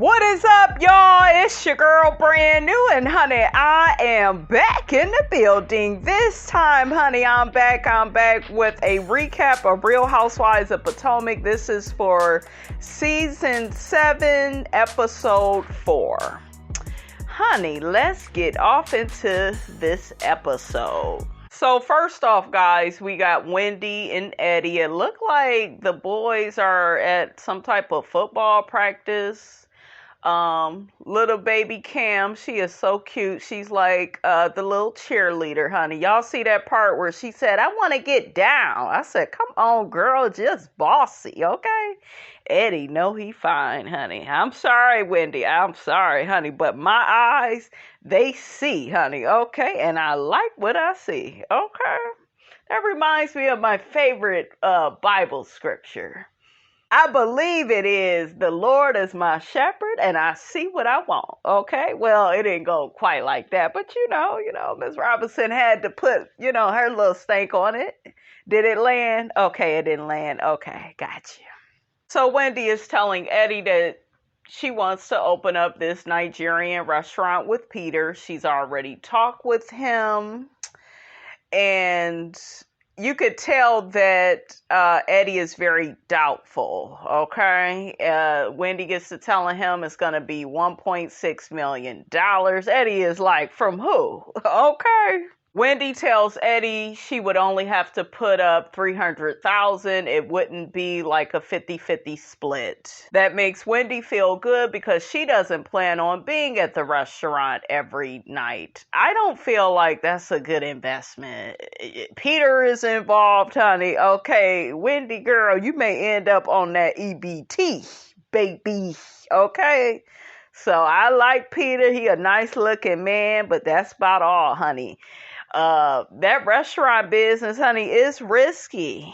What is up, y'all? It's your girl, brand new, and honey, I am back in the building. This time, honey, I'm back with a recap of Real Housewives of Potomac. This is for season 7, episode 4. Honey, let's get off into this episode. So first off, guys, we got Wendy and Eddie. It looked like the boys are at some type of football practice. Little baby Cam, she is so cute. She's like the little cheerleader, honey. Y'all see that part where she said, I want to get down. I said, come on, girl, just bossy, okay? Eddie, no, he fine, honey. I'm sorry, Wendy. I'm sorry, honey. But my eyes, they see, honey, okay? And I like what I see, okay? That reminds me of my favorite Bible scripture. I believe it is, the Lord is my shepherd and I see what I want. Okay. Well, it didn't go quite like that, but you know, Ms. Robinson had to put, her little stank on it. Did it land? Okay. It didn't land. Okay. Gotcha. So Wendy is telling Eddie that she wants to open up this Nigerian restaurant with Peter. She's already talked with him, and you could tell that Eddie is very doubtful, okay? Wendy gets to telling him it's going to be $1.6 million. Eddie is like, from who? Okay. Wendy tells Eddie she would only have to put up $300,000. It wouldn't be like a 50-50 split. That makes Wendy feel good because she doesn't plan on being at the restaurant every night. I don't feel like that's a good investment. Peter is involved, honey. Okay, Wendy girl, you may end up on that EBT, baby. Okay? So I like Peter. He a nice looking man, but that's about all, honey. That restaurant business, honey, is risky.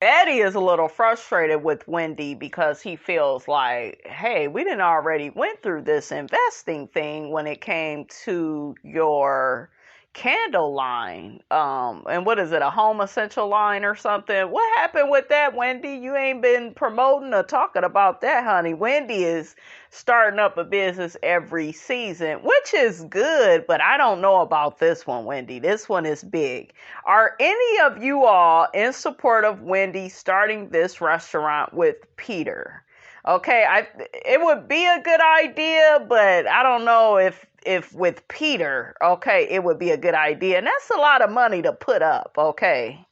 Eddie is a little frustrated with Wendy because he feels like, hey, we didn't already went through this investing thing when it came to your candle line. And what is it, a home essential line or something? What happened with that, Wendy? You ain't been promoting or talking about that, honey. Wendy is starting up a business every season, which is good, but I don't know about this one, Wendy. This one is big. Are any of you all in support of Wendy starting this restaurant with Peter? Okay, it would be a good idea, but I don't know if with Peter, okay, it would be a good idea. And that's a lot of money to put up, okay?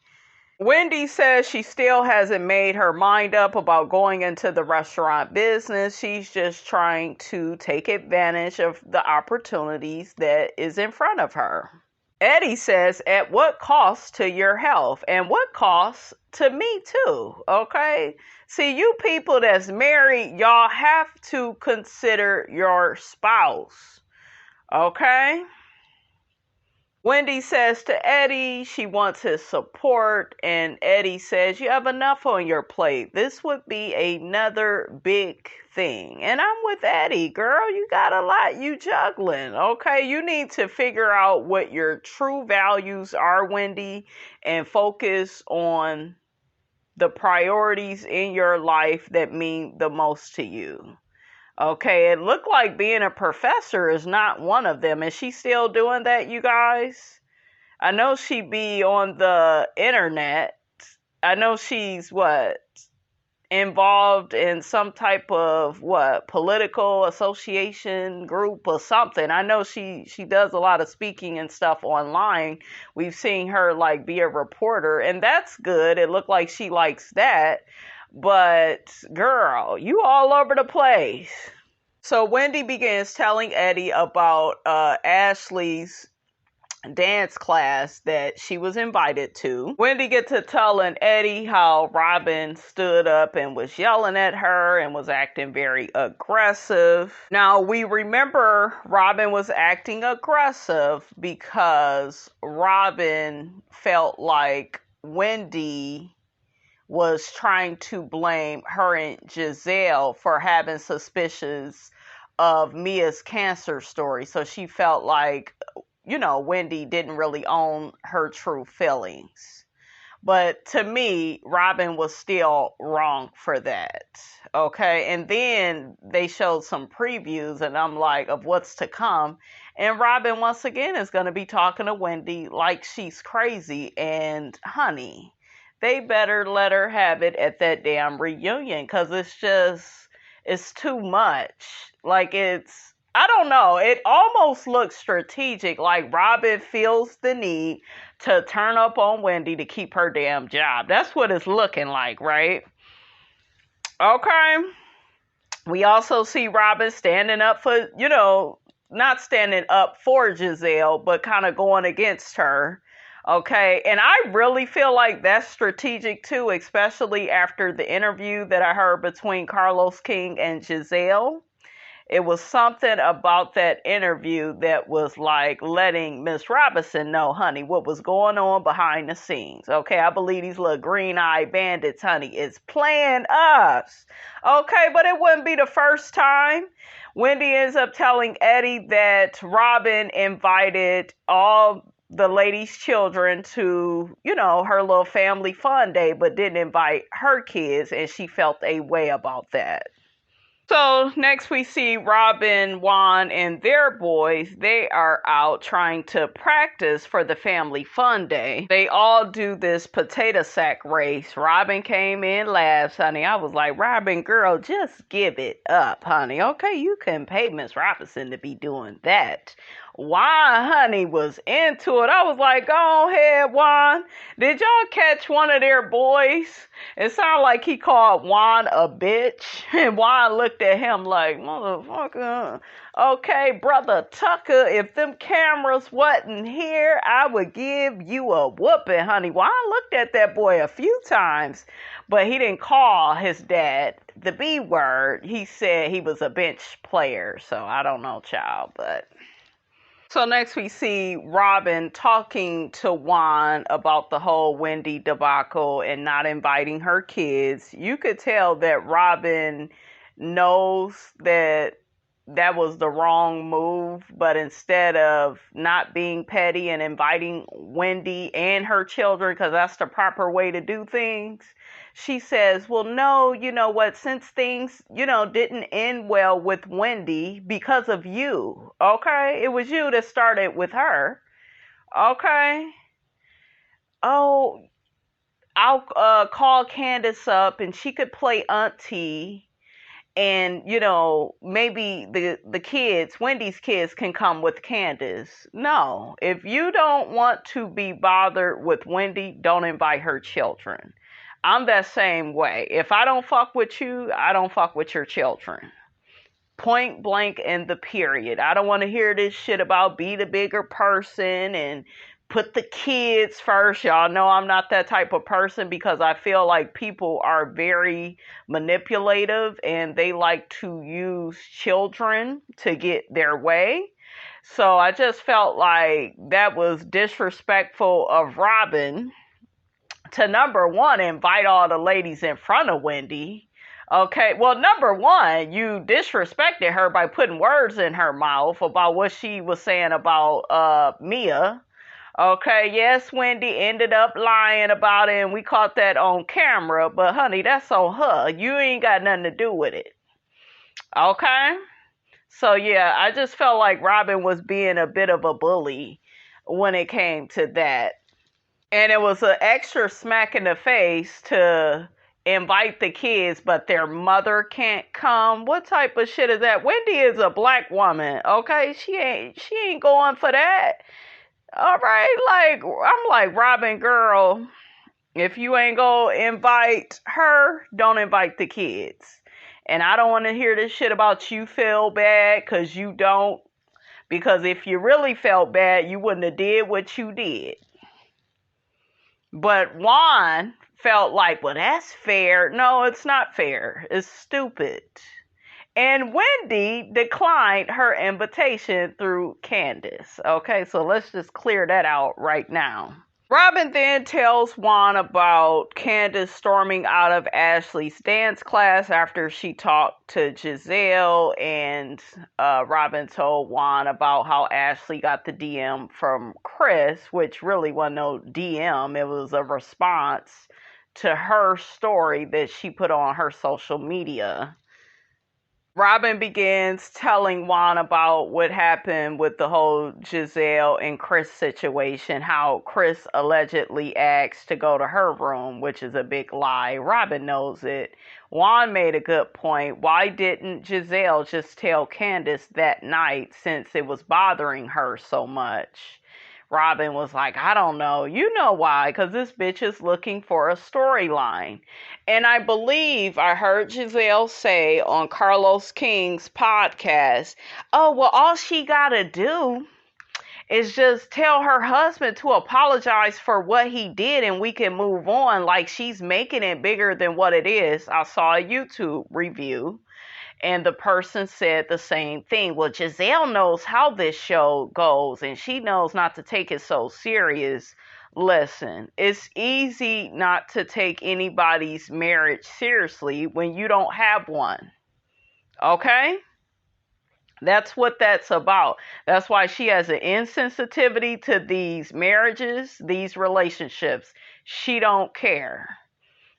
Wendy says she still hasn't made her mind up about going into the restaurant business. She's just trying to take advantage of the opportunities that is in front of her. Eddie says, at what cost to your health? And what cost to me too, okay? See, you people that's married, y'all have to consider your spouse, okay? Wendy says to Eddie she wants his support, and Eddie says, you have enough on your plate. This would be another big thing. And I'm with Eddie, girl. You got a lot you juggling, okay? You need to figure out what your true values are, Wendy, and focus on the priorities in your life that mean the most to you. Okay, it looked like being a professor is not one of them. Is she still doing that, you guys? I know she be on the internet. I know she's involved in some type of political association group or something. I know she does a lot of speaking and stuff online. We've seen her be a reporter, and that's good. It looked like she likes that. But girl, you all over the place. So Wendy begins telling Eddie about Ashley's dance class that she was invited to. Wendy gets to telling Eddie how Robyn stood up and was yelling at her and was acting very aggressive. Now, we remember Robyn was acting aggressive because Robyn felt like Wendy was trying to blame her and Giselle for having suspicions of Mia's cancer story. So she felt like, Wendy didn't really own her true feelings. But to me, Robyn was still wrong for that. Okay. And then they showed some previews, and I'm like, of what's to come. And Robyn, once again, is going to be talking to Wendy like she's crazy. And honey, they better let her have it at that damn reunion, because it's too much. Like, I don't know. It almost looks strategic, like Robyn feels the need to turn up on Wendy to keep her damn job. That's what it's looking like, right? Okay. We also see Robyn standing up for, not standing up for Giselle, but kind of going against her. Okay. And I really feel like that's strategic too, especially after the interview that I heard between Carlos King and Giselle. It was something about that interview that was like letting Miss Robinson know, honey, what was going on behind the scenes. Okay, I believe these little green-eyed bandits, honey, is playing us. Okay, but it wouldn't be the first time. Wendy ends up telling Eddie that Robyn invited all the ladies' children to, her little family fun day, but didn't invite her kids, and she felt a way about that. So next we see Robyn, Juan, and their boys. They are out trying to practice for the family fun day. They all do this potato sack race. Robyn came in last, honey. I was like, Robyn, girl, just give it up, honey. Okay, you can pay Miss Robinson to be doing that. Juan, honey, was into it. I was like, go ahead, Juan. Did y'all catch one of their boys? It sounded like he called Juan a bitch. And Juan looked at him like, motherfucker. Okay, brother Tucker, if them cameras wasn't here, I would give you a whooping, honey. Juan looked at that boy a few times, but he didn't call his dad the B word. He said he was a bench player. So I don't know, child, but... So next we see Robyn talking to Juan about the whole Wendy debacle and not inviting her kids. You could tell that Robyn knows that was the wrong move, but instead of not being petty and inviting Wendy and her children, because that's the proper way to do things, she says, well, no, you know what, since things, didn't end well with Wendy because of you, okay? It was you that started with her, okay? Oh, I'll call Candace up and she could play auntie, and, maybe the kids, Wendy's kids, can come with Candace. No, if you don't want to be bothered with Wendy, don't invite her children. I'm that same way. If I don't fuck with you, I don't fuck with your children. Point blank in the period. I don't want to hear this shit about be the bigger person and put the kids first. Y'all know I'm not that type of person, because I feel like people are very manipulative and they like to use children to get their way. So I just felt like that was disrespectful of Robyn to, number one, invite all the ladies in front of Wendy. Okay, well, number one, you disrespected her by putting words in her mouth about what she was saying about Mia. Okay, yes, Wendy ended up lying about it, and we caught that on camera, but honey, that's on her. You ain't got nothing to do with it. Okay? So yeah, I just felt like Robyn was being a bit of a bully when it came to that. And it was an extra smack in the face to invite the kids, but their mother can't come. What type of shit is that? Wendy is a black woman, okay? She ain't going for that. All right, I'm like, Robyn, girl, if you ain't gonna invite her, don't invite the kids. And I don't want to hear this shit about you feel bad, because you don't. Because if you really felt bad, you wouldn't have did what you did. But Juan felt like, well, that's fair. No, it's not fair. It's stupid. And Wendy declined her invitation through Candace. Okay, so let's just clear that out right now. Robyn then tells Juan about Candiace storming out of Ashley's dance class after she talked to Giselle, and Robyn told Juan about how Ashley got the DM from Chris, which really wasn't no DM. It was a response to her story that she put on her social media. Robyn begins telling Juan about what happened with the whole Giselle and Chris situation, how Chris allegedly asked to go to her room, which is a big lie. Robyn knows it. Juan made a good point. Why didn't Giselle just tell Candiace that night since it was bothering her so much? Robyn was like, I don't know. You know why? Because this bitch is looking for a storyline. And I believe I heard Giselle say on Carlos King's podcast, oh, well, all she got to do is just tell her husband to apologize for what he did and we can move on. Like, she's making it bigger than what it is. I saw a YouTube review. And the person said the same thing. Well, Giselle knows how this show goes, and she knows not to take it so serious. Listen, it's easy not to take anybody's marriage seriously when you don't have one. Okay? That's what that's about. That's why she has an insensitivity to these marriages, these relationships. She don't care.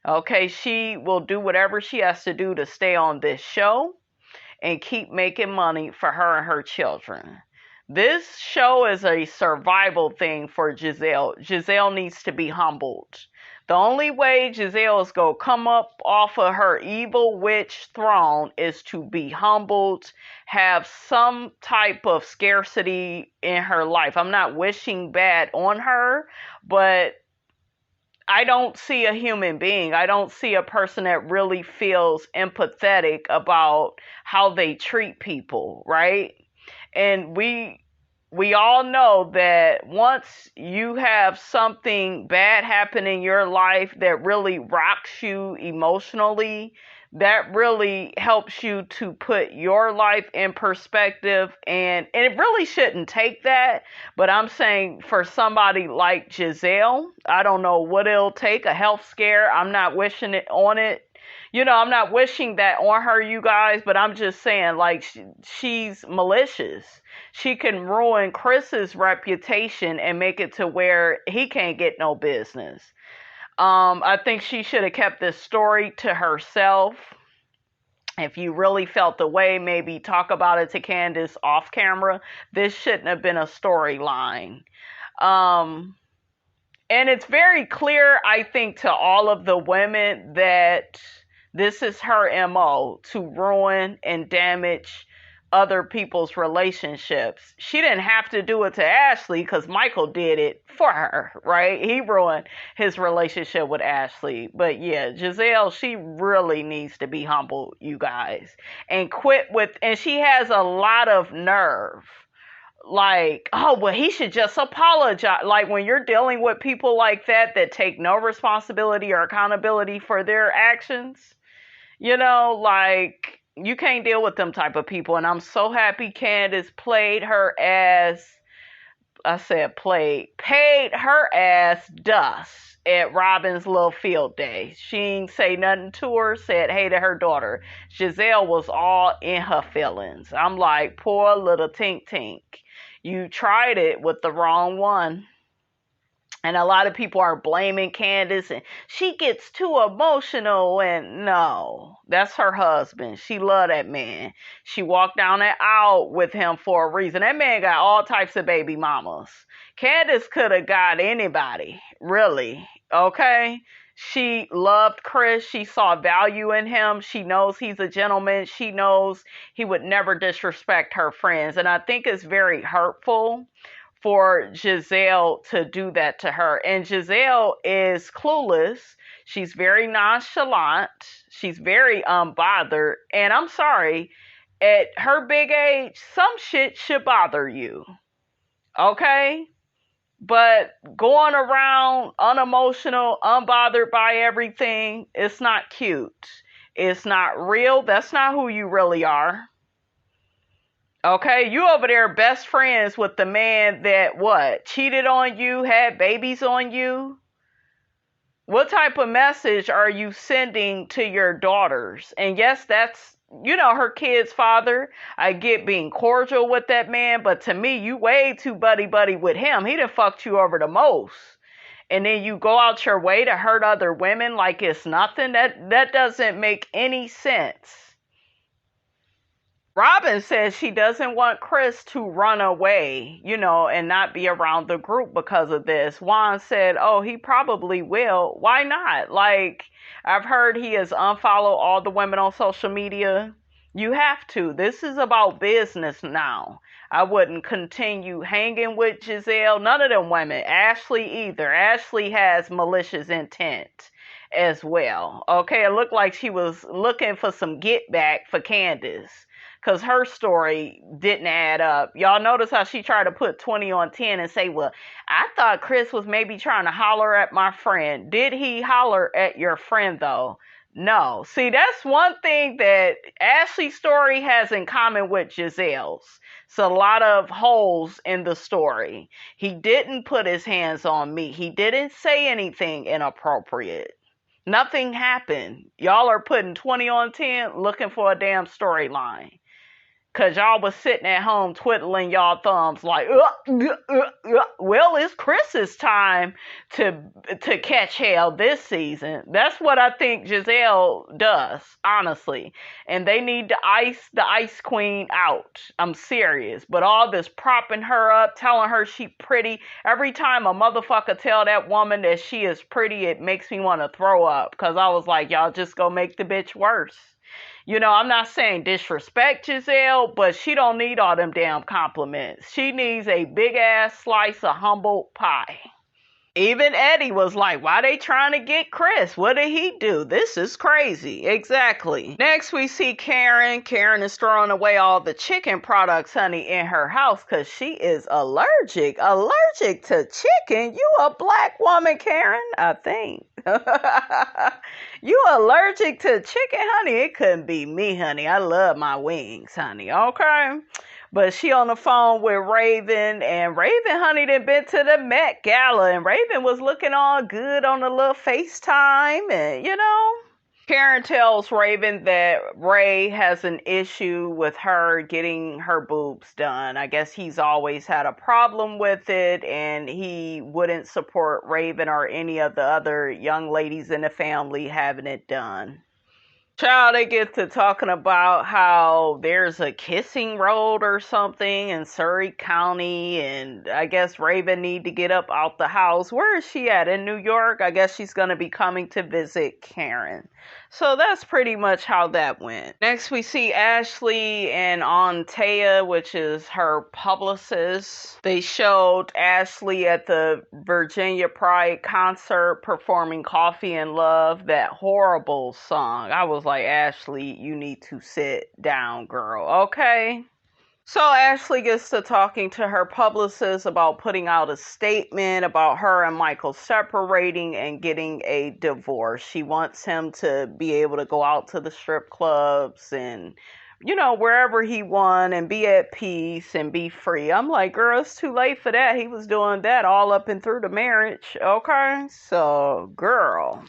Okay, she will do whatever she has to do to stay on this show and keep making money for her and her children. This show is a survival thing for Giselle. Giselle needs to be humbled. The only way Giselle is going to come up off of her evil witch throne is to be humbled, have some type of scarcity in her life. I'm not wishing bad on her, but I don't see a human being. I don't see a person that really feels empathetic about how they treat people, right? And we all know that once you have something bad happen in your life that really rocks you emotionally, that really helps you to put your life in perspective. And it really shouldn't take that. But I'm saying for somebody like Giselle, I don't know what it'll take, a health scare. I'm not wishing it on it. You know, I'm not wishing that on her, you guys, but I'm just saying, like, she's malicious. She can ruin Chris's reputation and make it to where he can't get no business. I think she should have kept this story to herself. If you really felt the way, maybe talk about it to Candiace off camera. This shouldn't have been a storyline. And it's very clear, I think, to all of the women that this is her MO, to ruin and damage other people's relationships. She didn't have to do it to Ashley because Michael did it for her, right? He ruined his relationship with Ashley. But yeah, Giselle, she really needs to be humble, you guys, and quit with, and she has a lot of nerve. Like, oh, well, he should just apologize. Like, when you're dealing with people like that take no responsibility or accountability for their actions, you know, like, you can't deal with them type of people. And I'm so happy Candiace paid her ass dust at Robyn's little field day. She ain't say nothing to her, said hey to her daughter. Giselle was all in her feelings. I'm like, poor little Tink Tink. You tried it with the wrong one. And a lot of people are blaming Candiace and she gets too emotional, and no, that's her husband. She loved that man. She walked down that aisle with him for a reason. That man got all types of baby mamas. Candiace could have got anybody, really, okay? She loved Chris. She saw value in him. She knows he's a gentleman. She knows he would never disrespect her friends. And I think it's very hurtful for Giselle to do that to her. And Giselle is clueless. She's very nonchalant. She's very unbothered. And I'm sorry, at her big age, some shit should bother you. Okay? But going around unemotional, unbothered by everything, it's not cute. It's not real. That's not who you really are. Okay, you over there best friends with the man that what? Cheated on you, had babies on you? What type of message are you sending to your daughters? And yes, that's, her kid's father. I get being cordial with that man, but to me, you way too buddy buddy with him. He done fucked you over the most. And then you go out your way to hurt other women like it's nothing. That doesn't make any sense. Robyn says she doesn't want Chris to run away, and not be around the group because of this. Juan said, oh, he probably will. Why not? Like, I've heard he has unfollowed all the women on social media. You have to. This is about business now. I wouldn't continue hanging with Giselle. None of them women. Ashley either. Ashley has malicious intent as well. Okay, it looked like she was looking for some get back for Candiace, because her story didn't add up. Y'all notice how she tried to put 20 on 10 and say, well, I thought Chris was maybe trying to holler at my friend. Did he holler at your friend, though? No. See, that's one thing that Ashley's story has in common with Giselle's. It's a lot of holes in the story. He didn't put his hands on me. He didn't say anything inappropriate. Nothing happened. Y'all are putting 20 on 10 looking for a damn storyline. Because y'all was sitting at home twiddling y'all thumbs like, well, it's Chris's time to catch hell this season. That's what I think Giselle does, honestly. And they need to ice the Ice Queen out. I'm serious. But all this propping her up, telling her she pretty. Every time a motherfucker tell that woman that she is pretty, it makes me want to throw up. Because I was like, y'all just go make the bitch worse. I'm not saying disrespect Giselle, but she don't need all them damn compliments. She needs a big ass slice of humble pie. Even Eddie was like, why they trying to get Chris? What did he do? This is crazy. Exactly. Next, we see Karen. Karen is throwing away all the chicken products, honey, in her house because she is allergic. Allergic to chicken? You a black woman, Karen, I think. You allergic to chicken, honey? It couldn't be me, honey. I love my wings, honey. Okay? But she on the phone with Raven, and Raven, honey, done been to the Met Gala, and Raven was looking all good on the little FaceTime, and Karen tells Raven that Ray has an issue with her getting her boobs done. I guess he's always had a problem with it, and he wouldn't support Raven or any of the other young ladies in the family having it done. Child, they get to talking about how there's a kissing road or something in Surrey County, and I guess Raven need to get up out the house. Where is she at? In New York? I guess she's going to be coming to visit Karen. So that's pretty much how that went. Next, we see Ashley and Antea, which is her publicist. They showed Ashley at the Virginia Pride concert performing Coffee and Love, that horrible song. I was like, Ashley, you need to sit down, girl, okay? So Ashley gets to talking to her publicist about putting out a statement about her and Michael separating and getting a divorce. She wants him to be able to go out to the strip clubs and, wherever he wants and be at peace and be free. I'm like, girl, it's too late for that. He was doing that all up and through the marriage. Okay? So, girl.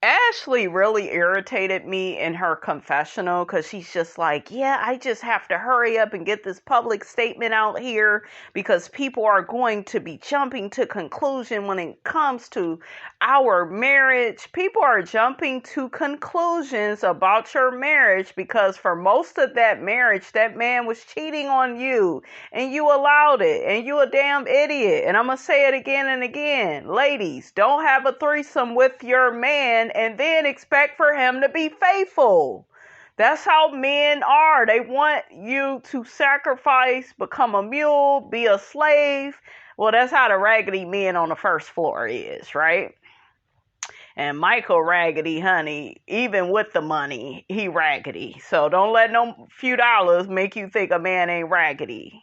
Ashley really irritated me in her confessional because she's just like, yeah, I just have to hurry up and get this public statement out here because people are going to be jumping to conclusion when it comes to our marriage. People are jumping to conclusions about your marriage because for most of that marriage, that man was cheating on you and you allowed it and you a damn idiot. And I'm going to say it again and again. Ladies, don't have a threesome with your man and then expect for him to be faithful. That's how men are. They want you to sacrifice, become a mule, be a slave. Well, that's how the raggedy men on the first floor is, right? And Michael raggedy, honey, even with the money, he raggedy. So don't let no few dollars make you think a man ain't raggedy.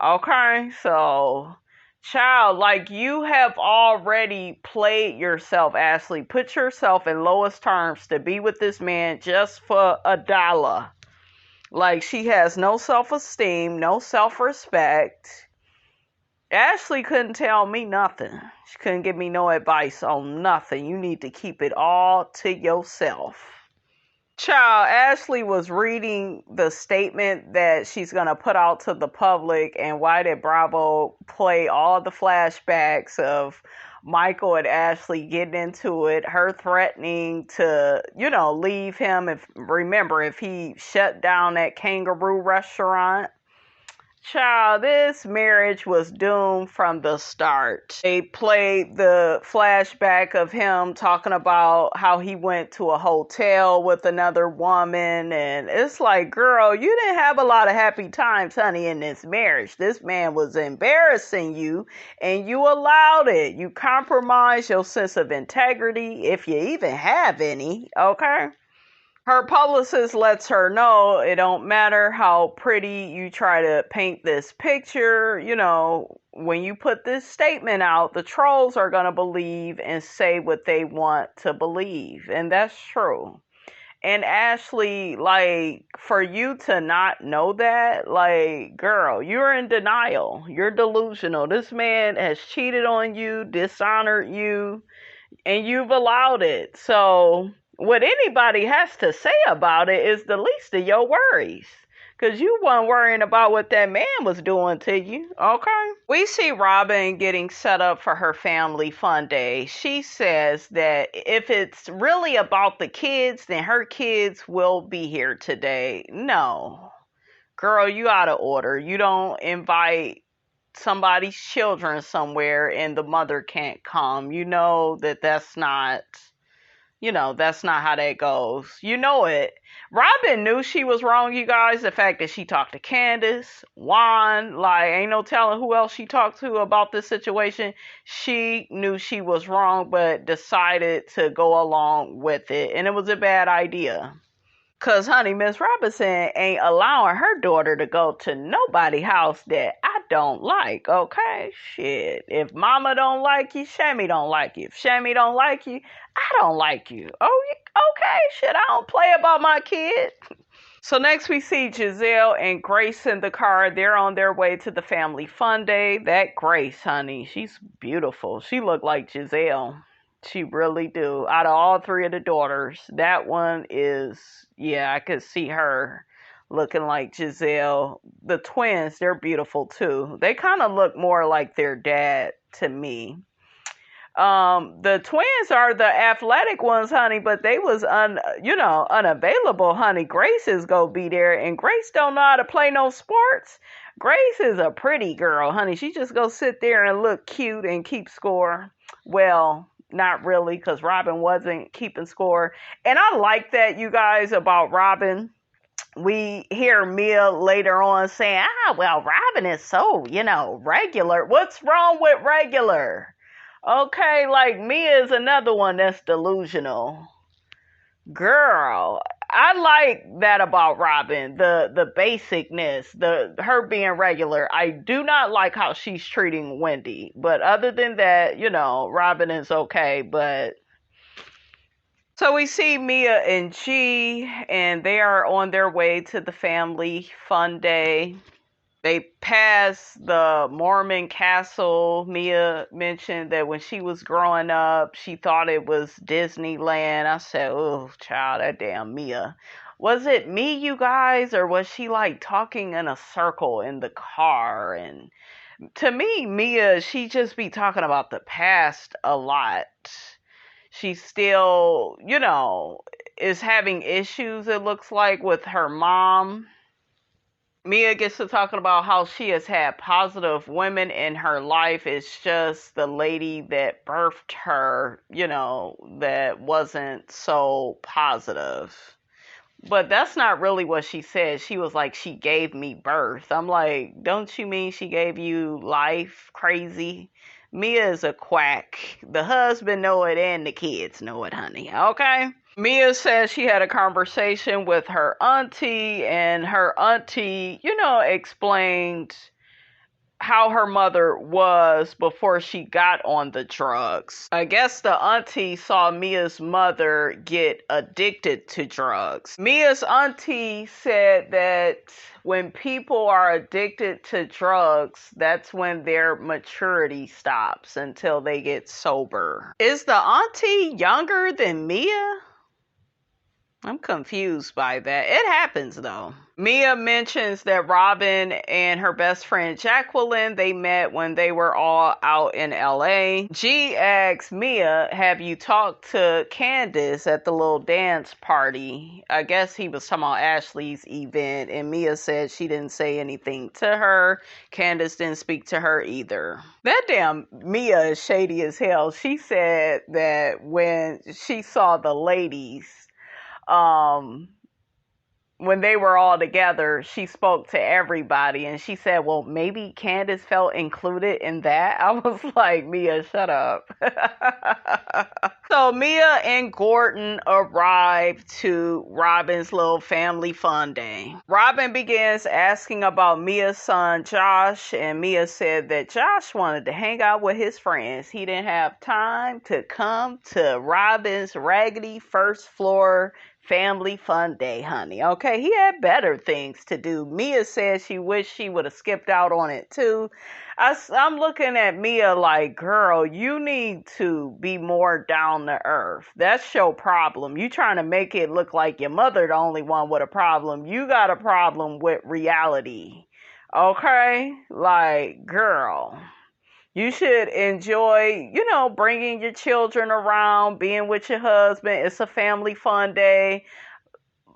Okay, so... child, like you have already played yourself, Ashley. Put yourself in lowest terms to be with this man just for $1. Like, she has no self-esteem, no self-respect. Ashley couldn't tell me nothing. She couldn't give me no advice on nothing. You need to keep it all to yourself. Child, Ashley was reading the statement that she's going to put out to the public, and why did Bravo play all the flashbacks of Michael and Ashley getting into it, her threatening to, leave him if he shut down that kangaroo restaurant. Child, this marriage was doomed from the start. They played the flashback of him talking about how he went to a hotel with another woman, and it's like, girl, you didn't have a lot of happy times, honey, in this marriage. This man was embarrassing you, and you allowed it. You compromised your sense of integrity, if you even have any, okay? Her publicist lets her know it don't matter how pretty you try to paint this picture. When you put this statement out, the trolls are going to believe and say what they want to believe. And that's true. And Ashley, for you to not know that, girl, you're in denial. You're delusional. This man has cheated on you, dishonored you, and you've allowed it. So what anybody has to say about it is the least of your worries. Because you weren't worrying about what that man was doing to you, okay? We see Robyn getting set up for her family fun day. She says that if it's really about the kids, then her kids will be here today. No. Girl, you out of order. You don't invite somebody's children somewhere and the mother can't come. You know that's not... that's not how that goes. You know it. Robyn knew she was wrong, you guys. The fact that she talked to Candiace, Juan, ain't no telling who else she talked to about this situation. She knew she was wrong, but decided to go along with it. And it was a bad idea. Because, honey, Miss Robinson ain't allowing her daughter to go to nobody's house that I don't like, okay? Shit. If mama don't like you, Shammy don't like you. If Shammy don't like you, I don't like you. Oh, okay, shit, I don't play about my kid. So next we see Giselle and Grace in the car. They're on their way to the family fun day. That Grace, honey, she's beautiful. She looked like Giselle. She really do. Out of all three of the daughters, that one is, I could see her looking like Giselle. The twins, they're beautiful too. They kind of look more like their dad to me. The twins are the athletic ones, honey, but they was unavailable, honey. Grace is gonna be there, and Grace don't know how to play no sports. Grace is a pretty girl, honey. She just go sit there and look cute and keep score. Well, not really, because Robyn wasn't keeping score. And I like that, you guys, about Robyn. We hear Mia later on saying, well, Robyn is so, regular. What's wrong with regular? Okay, Mia is another one that's delusional. Girl, I like that about Robyn, the basicness, her being regular. I do not like how she's treating Wendy, but other than that, Robyn is okay. But so we see Mia and G, and they are on their way to the family fun day. They pass the Mormon castle. Mia mentioned that when she was growing up, she thought it was Disneyland. I said, oh, child, that damn Mia. Was it me, you guys, or was she talking in a circle in the car? And to me, Mia, she just be talking about the past a lot. She still, is having issues, it looks like, with her mom. Mia gets to talking about how she has had positive women in her life. It's just the lady that birthed her, that wasn't so positive. But that's not really what she said. She was like, she gave me birth. I'm like, don't you mean she gave you life? Crazy. Mia is a quack. The husband know it and the kids know it, honey. Okay? Mia says she had a conversation with her auntie, and her auntie, explained how her mother was before she got on the drugs. I guess the auntie saw Mia's mother get addicted to drugs. Mia's auntie said that when people are addicted to drugs, that's when their maturity stops until they get sober. Is the auntie younger than Mia? I'm confused by that. It happens though. Mia mentions that Robyn and her best friend Jacqueline, they met when they were all out in LA. G asks Mia, have you talked to Candiace at the little dance party? I guess he was talking about Ashley's event, and Mia said she didn't say anything to her. Candiace didn't speak to her either. That damn Mia is shady as hell. She said that when she saw the ladies, when they were all together, she spoke to everybody, and she said, well, maybe Candiace felt included in that. I was like, Mia, shut up. So Mia and Gordon arrived to Robyn's little family fun day. Robyn begins asking about Mia's son, Josh, and Mia said that Josh wanted to hang out with his friends. He didn't have time to come to Robyn's raggedy first floor family fun day, honey. Okay, he had better things to do. Mia said she wished she would have skipped out on it too. I'm looking at Mia like, girl, you need to be more down to earth. That's your problem. You trying to make it look like your mother the only one with a problem. You got a problem with reality. Okay? Like, girl, you should enjoy, bringing your children around, being with your husband. It's a family fun day.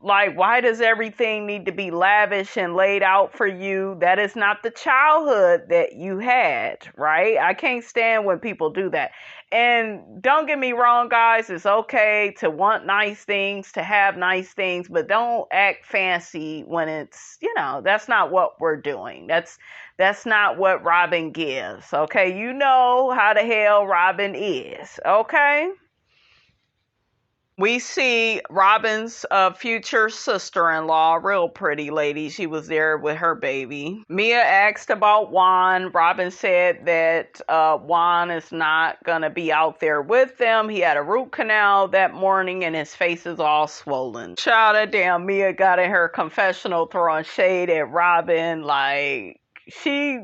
Like, why does everything need to be lavish and laid out for you? That is not the childhood that you had, right? I can't stand when people do that. And don't get me wrong, guys. It's okay to want nice things, to have nice things, but don't act fancy when it's, that's not what we're doing. That's not what Robyn gives, okay? You know how the hell Robyn is, okay? We see Robyn's future sister-in-law, real pretty lady. She was there with her baby. Mia asked about Juan. Robyn said that Juan is not going to be out there with them. He had a root canal that morning and his face is all swollen. Child, that damn Mia got in her confessional throwing shade at Robyn like... She,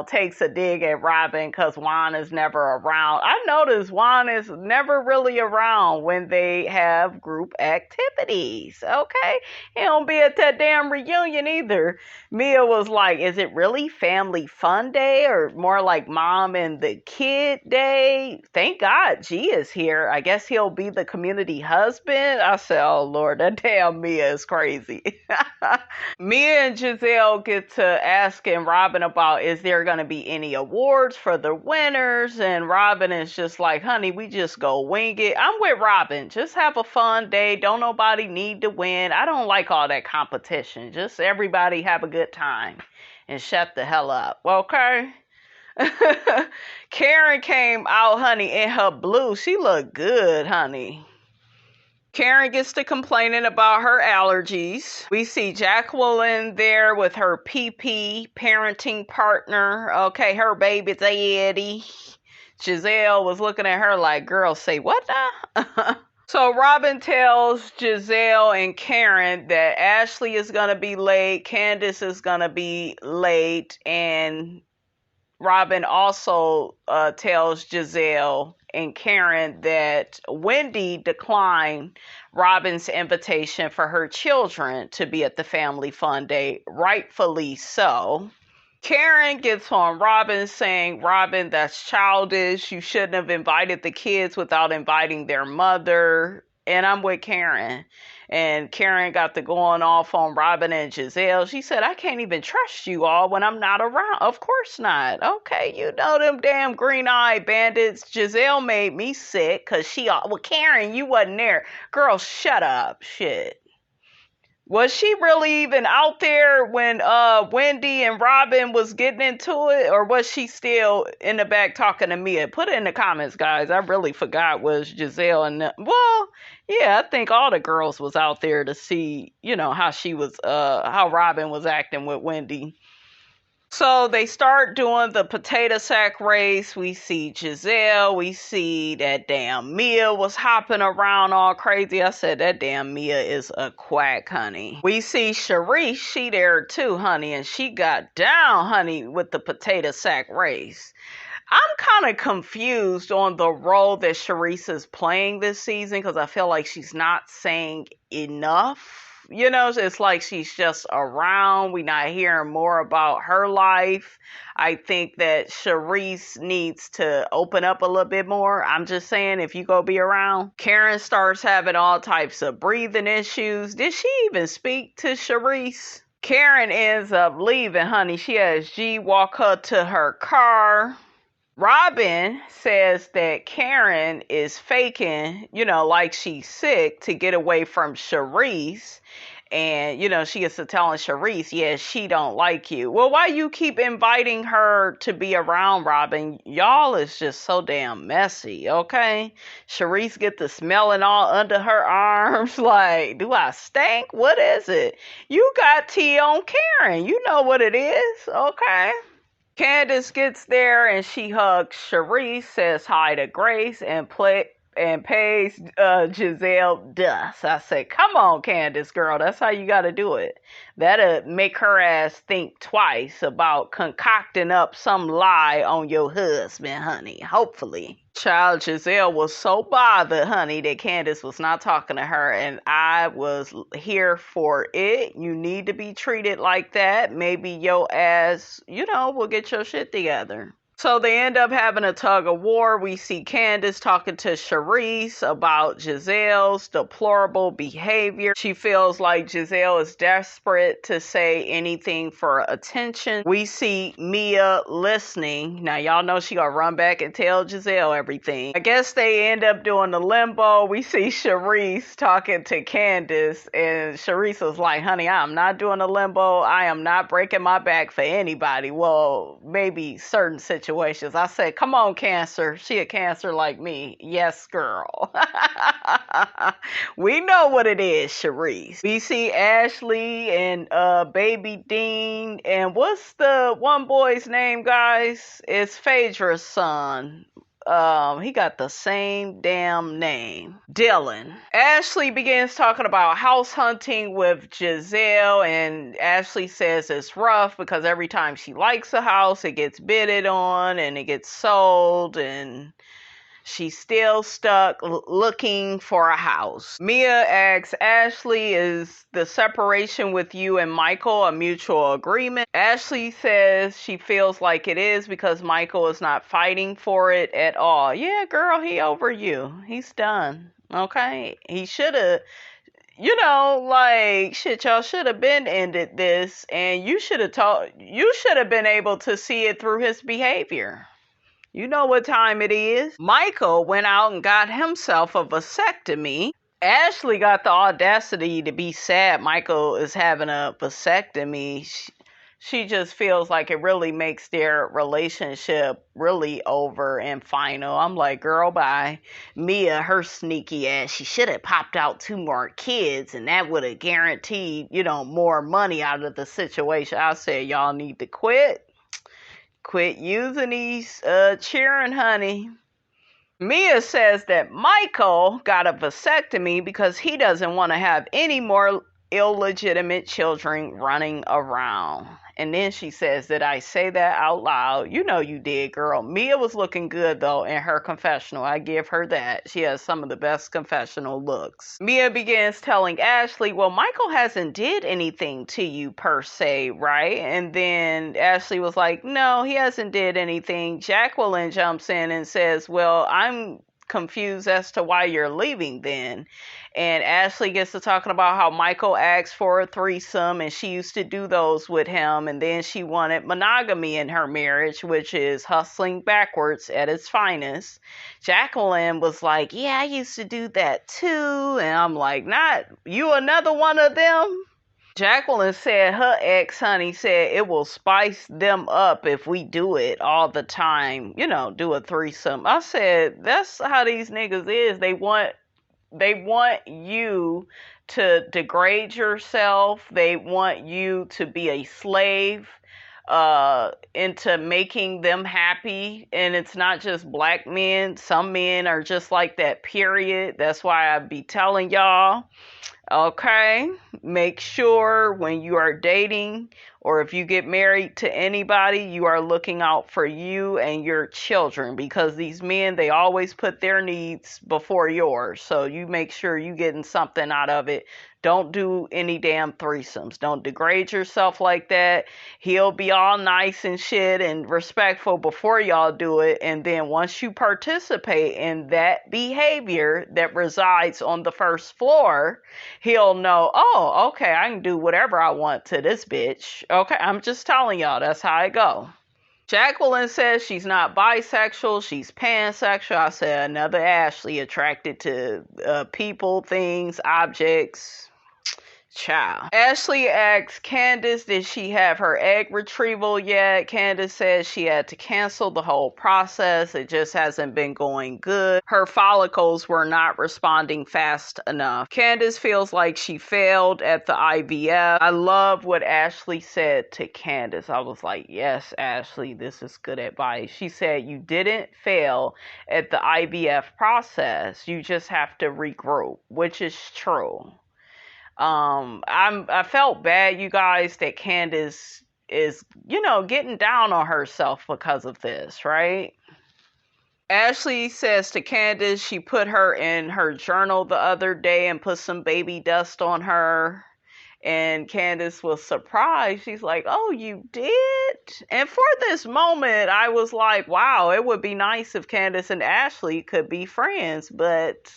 takes a dig at Robyn because Juan is never around. I noticed Juan is never really around when they have group activities, okay? He don't be at that damn reunion either. Mia was like, is it really family fun day or more like mom and the kid day? Thank God G is here. I guess he'll be the community husband. I said, oh Lord, that damn Mia is crazy. Mia and Giselle get to asking Robyn about, is there going to be any awards for the winners? And Robyn is just like, honey, we just go wing it. I'm with Robyn. Just have a fun day. Don't nobody need to win. I don't like all that competition. Just everybody have a good time and shut the hell up. Okay? Karen came out, honey, in her blue. She looked good, honey. Karen gets to complaining about her allergies. We see Jacqueline there with her PP parenting partner. Okay, her baby's Eddie. Giselle was looking at her like, girl, say what now? So Robyn tells Giselle and Karen that Ashley is going to be late, Candiace is going to be late, and Robyn also tells Giselle and Karen that Wendy declined Robyn's invitation for her children to be at the family fun day, rightfully so. Karen gets on Robyn saying, Robyn, that's childish. You shouldn't have invited the kids without inviting their mother. And I'm with Karen. And Karen got to going off on Robyn and Giselle. She said, I can't even trust you all when I'm not around. Of course not. Okay, you know them damn green-eyed bandits. Giselle made me sick because Karen, you wasn't there. Girl, shut up. Shit. Was she really even out there when Wendy and Robyn was getting into it? Or was she still in the back talking to Mia? Put it in the comments, guys. I really forgot was Giselle and... Well, yeah, I think all the girls was out there to see, how she was, how Robyn was acting with Wendy. So they start doing the potato sack race. We see Giselle. We see that damn Mia was hopping around all crazy. I said, that damn Mia is a quack, honey. We see Sharice. She there too, honey. And she got down, honey, with the potato sack race. I'm kind of confused on the role that Sharice is playing this season because I feel like she's not saying enough. You know, it's like she's just around. We're not hearing more about her life. I think that Sharice needs to open up a little bit more. I'm just saying, if you go be around. Karen starts having all types of breathing issues. Did she even speak to Sharice? Karen ends up leaving, honey. She has G walk her to her car. Robyn says that Karen is faking, you know, like she's sick to get away from Sharice. And, you know, she gets to telling Sharice, yeah, she don't like you. Well, why you keep inviting her to be around, Robyn? Y'all is just so damn messy, okay? Sharice get the smelling all under her arms. Like, do I stink? What is it? You got tea on Karen. You know what it is, okay? Candiace gets there and she hugs Sharice, says hi to Grace, and pays Giselle dust. I said, come on, Candiace, girl. That's how you got to do it. That'll make her ass think twice about concocting up some lie on your husband, honey. Hopefully. Child, Giselle was so bothered, honey, that Candiace was not talking to her, and I was here for it. You need to be treated like that. Maybe your ass, you know, will get your shit together. So they end up having a tug of war. We see Candiace talking to Sharice about Giselle's deplorable behavior. She feels like Giselle is desperate to say anything for attention. We see Mia listening. Now, y'all know she gonna run back and tell Giselle everything. I guess they end up doing the limbo. We see Sharice talking to Candiace, and Sharice was like, honey, I am not doing a limbo. I am not breaking my back for anybody. Well, maybe certain situations. I said, come on, Cancer. She a Cancer like me. Yes, girl. We know what it is, Sharice. We see Ashley and baby Dean. And what's the one boy's name, guys? It's Phaedra's son. He got the same damn name, Dylan. Ashley begins talking about house hunting with Giselle, and Ashley says it's rough because every time she likes a house, it gets bidded on and it gets sold, and she's still stuck looking for a house. Mia asks Ashley, is the separation with you and Michael a mutual agreement? Ashley says she feels like it is because Michael is not fighting for it at all. Yeah, girl, he over you. He's done. Okay? He should have, you know, like, shit, y'all should have been ended this, and you should have been able to see it through his behavior. You know what time it is. Michael went out and got himself a vasectomy. Ashley got the audacity to be sad Michael is having a vasectomy. She just feels like it really makes their relationship really over and final. I'm like, girl, bye. Mia, her sneaky ass, she should have popped out 2 more kids, and that would have guaranteed, you know, more money out of the situation. I said, y'all need to quit. Quit using these cheering, honey. Mia says that Michael got a vasectomy because he doesn't want to have any more illegitimate children running around. And then she says, did I say that out loud? You know you did, girl. Mia was looking good, though, in her confessional. I give her that. She has some of the best confessional looks. Mia begins telling Ashley, well, Michael hasn't did anything to you per se, right? And then Ashley was like, no, he hasn't did anything. Jacqueline jumps in and says, well, I'm confused as to why you're leaving then. And Ashley gets to talking about how Michael asked for a threesome and she used to do those with him, and then she wanted monogamy in her marriage, which is hustling backwards at its finest. Jacqueline was like, yeah, I used to do that too. And I'm like, not you, another one of them? Jacqueline said her ex, honey, said it will spice them up if we do it all the time, you know, do a threesome. I said, that's how these niggas is. They want you to degrade yourself. They want you to be a slave into making them happy. And it's not just black men. Some men are just like that, period. That's why I be telling y'all, okay, make sure when you are dating or if you get married to anybody, you are looking out for you and your children, because these men, they always put their needs before yours. So you make sure you getting something out of it. Don't do any damn threesomes. Don't degrade yourself like that. He'll be all nice and shit and respectful before y'all do it. And then once you participate in that behavior that resides on the first floor, he'll know, oh, okay, I can do whatever I want to this bitch. Okay, I'm just telling y'all, that's how I go. Jacqueline says she's not bisexual, she's pansexual. I said another Ashley, attracted to people, things, objects. Child. Ashley asks Candiace, did she have her egg retrieval yet? Candiace says she had to cancel the whole process. It just hasn't been going good. Her follicles were not responding fast enough. Candiace feels like she failed at the IVF. I love what Ashley said to Candiace. I was like, yes, Ashley, this is good advice. She said, you didn't fail at the IVF process. You just have to regroup, which is true. I felt bad, you guys, that Candiace is, getting down on herself because of this, right? Ashley says to Candiace she put her in her journal the other day and put some baby dust on her. And Candiace was surprised. She's like, oh, you did? And for this moment, I was like, wow, it would be nice if Candiace and Ashley could be friends, but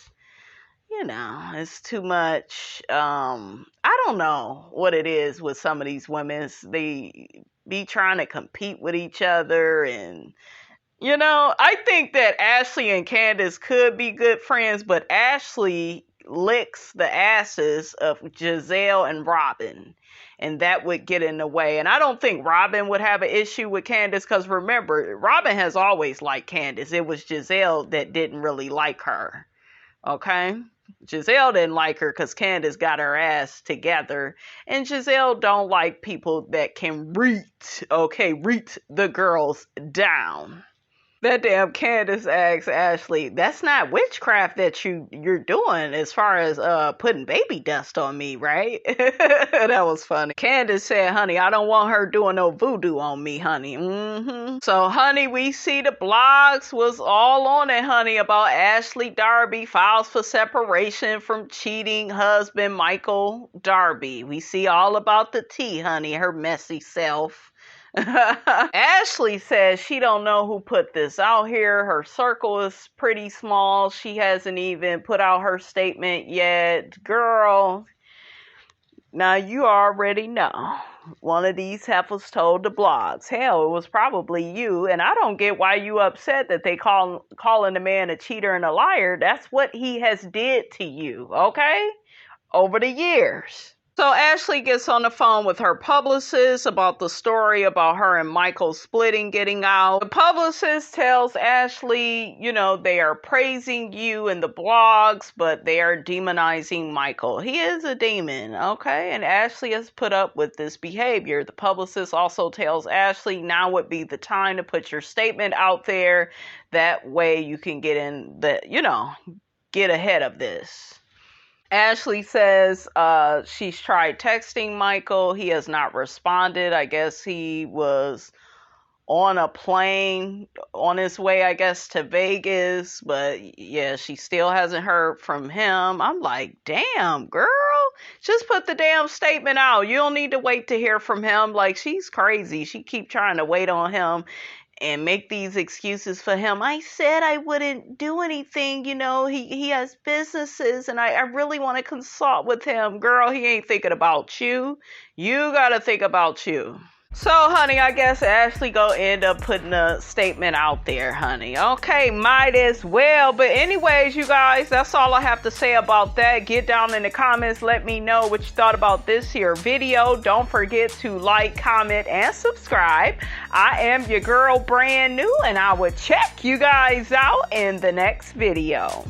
it's too much. I don't know what it is with some of these women. They be trying to compete with each other. And, I think that Ashley and Candiace could be good friends, but Ashley licks the asses of Giselle and Robyn. And that would get in the way. And I don't think Robyn would have an issue with Candiace, because remember, Robyn has always liked Candiace. It was Giselle that didn't really like her. Okay? Giselle didn't like her because Candiace got her ass together. And Giselle don't like people that can reach the girls down. That damn Candiace asks Ashley, that's not witchcraft that you're doing as far as putting baby dust on me, right? That was funny. Candiace said, honey, I don't want her doing no voodoo on me, honey. So, honey, we see the blogs was all on it, honey, about Ashley Darby files for separation from cheating husband Michael Darby. We see all about the tea, honey, her messy self. Ashley says she don't know who put this out here. Her circle is pretty small. She hasn't even put out her statement yet. Girl, now you already know. One of these heifers told the blogs. Hell, it was probably you. And I don't get why you upset that they calling the man a cheater and a liar. That's what he has did to you, okay? Over the years. So Ashley gets on the phone with her publicist about the story about her and Michael splitting, getting out. The publicist tells Ashley, they are praising you in the blogs, but they are demonizing Michael. He is a demon, okay? And Ashley has put up with this behavior. The publicist also tells Ashley now would be the time to put your statement out there. That way you can get get ahead of this. Ashley says she's tried texting Michael. He has not responded. I guess he was on a plane on his way, to Vegas. But yeah, she still hasn't heard from him. I'm like, damn, girl, just put the damn statement out. You don't need to wait to hear from him. Like, she's crazy. She keep trying to wait on him and make these excuses for him. I said I wouldn't do anything, he has businesses and I really want to consult with him. Girl, he ain't thinking about you. You gotta think about you. So, honey, I guess Ashley gonna end up putting a statement out there, honey. Okay, might as well. But anyways, you guys, that's all I have to say about that. Get down in the comments. Let me know what you thought about this here video. Don't forget to like, comment, and subscribe. I am your girl, brand new, and I will check you guys out in the next video.